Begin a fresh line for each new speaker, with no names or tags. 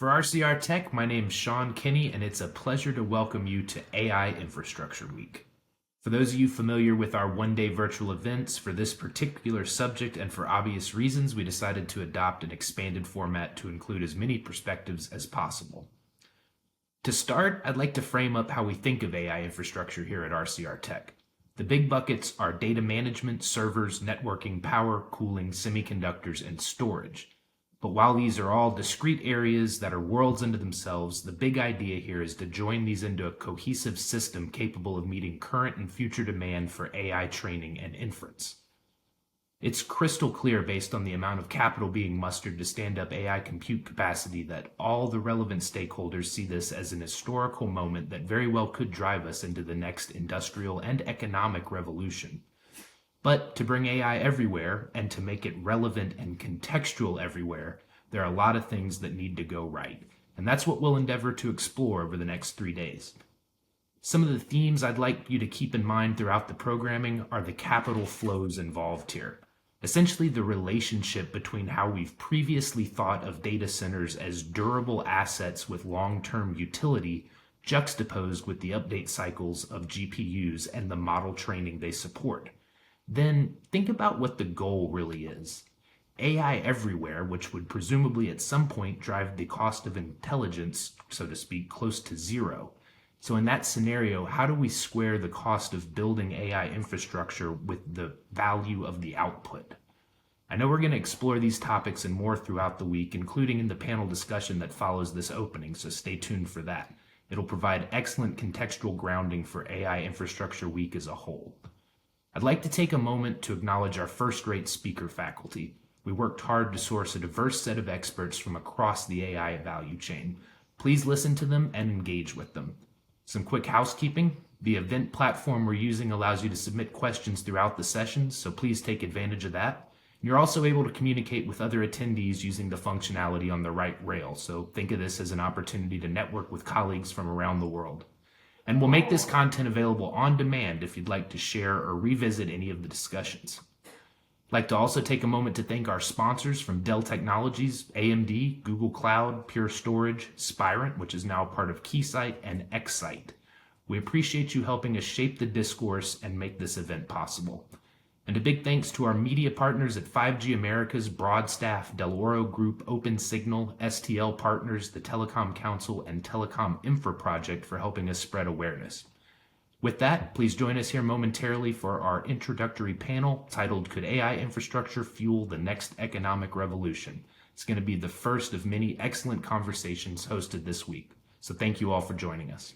For RCR Tech, my name's Sean Kinney, and it's a pleasure to welcome you to AI Infrastructure Week. For those of you familiar with our one-day virtual events, for this particular subject and for obvious reasons, we decided to adopt an expanded format to include as many perspectives as possible. To start, I'd like to frame up how we think of AI infrastructure here at RCR Tech. The big buckets are data management, servers, networking, power, cooling, semiconductors, and storage. But while these are all discrete areas that are worlds unto themselves, the big idea here is to join these into a cohesive system capable of meeting current and future demand for AI training and inference. It's crystal clear based on the amount of capital being mustered to stand up AI compute capacity that all the relevant stakeholders see this as an historical moment that very well could drive us into the next industrial and economic revolution. But to bring AI everywhere and to make it relevant and contextual everywhere, there are a lot of things that need to go right. And that's what we'll endeavor to explore over the next 3 days. Some of the themes I'd like you to keep in mind throughout the programming are the capital flows involved here. Essentially, the relationship between how we've previously thought of data centers as durable assets with long-term utility juxtaposed with the update cycles of GPUs and the model training they support. Then think about what the goal really is. AI everywhere, which would presumably at some point drive the cost of intelligence, so to speak, close to zero. So in that scenario, how do we square the cost of building AI infrastructure with the value of the output? I know we're going to explore these topics and more throughout the week, including in the panel discussion that follows this opening, so stay tuned for that. It'll provide excellent contextual grounding for AI Infrastructure Week as a whole. I'd like to take a moment to acknowledge our first-rate speaker faculty. We worked hard to source a diverse set of experts from across the AI value chain. Please listen to them and engage with them. Some quick housekeeping. The event platform we're using allows you to submit questions throughout the sessions, so please take advantage of that. You're also able to communicate with other attendees using the functionality on the right rail, so think of this as an opportunity to network with colleagues from around the world. And we'll make this content available on demand if you'd like to share or revisit any of the discussions. I'd like to also take a moment to thank our sponsors from Dell Technologies, AMD, Google Cloud, Pure Storage, Spirent, which is now part of Keysight, and Xsight. We appreciate you helping us shape the discourse and make this event possible. And a big thanks to our media partners at 5G Americas, Broadstaff, Del Oro Group, OpenSignal, STL Partners, the Telecom Council, and Telecom Infra Project for helping us spread awareness. With that, please join us here momentarily for our introductory panel titled Could AI Infrastructure Fuel the Next Economic Revolution? It's going to be the first of many excellent conversations hosted this week. So thank you all for joining us.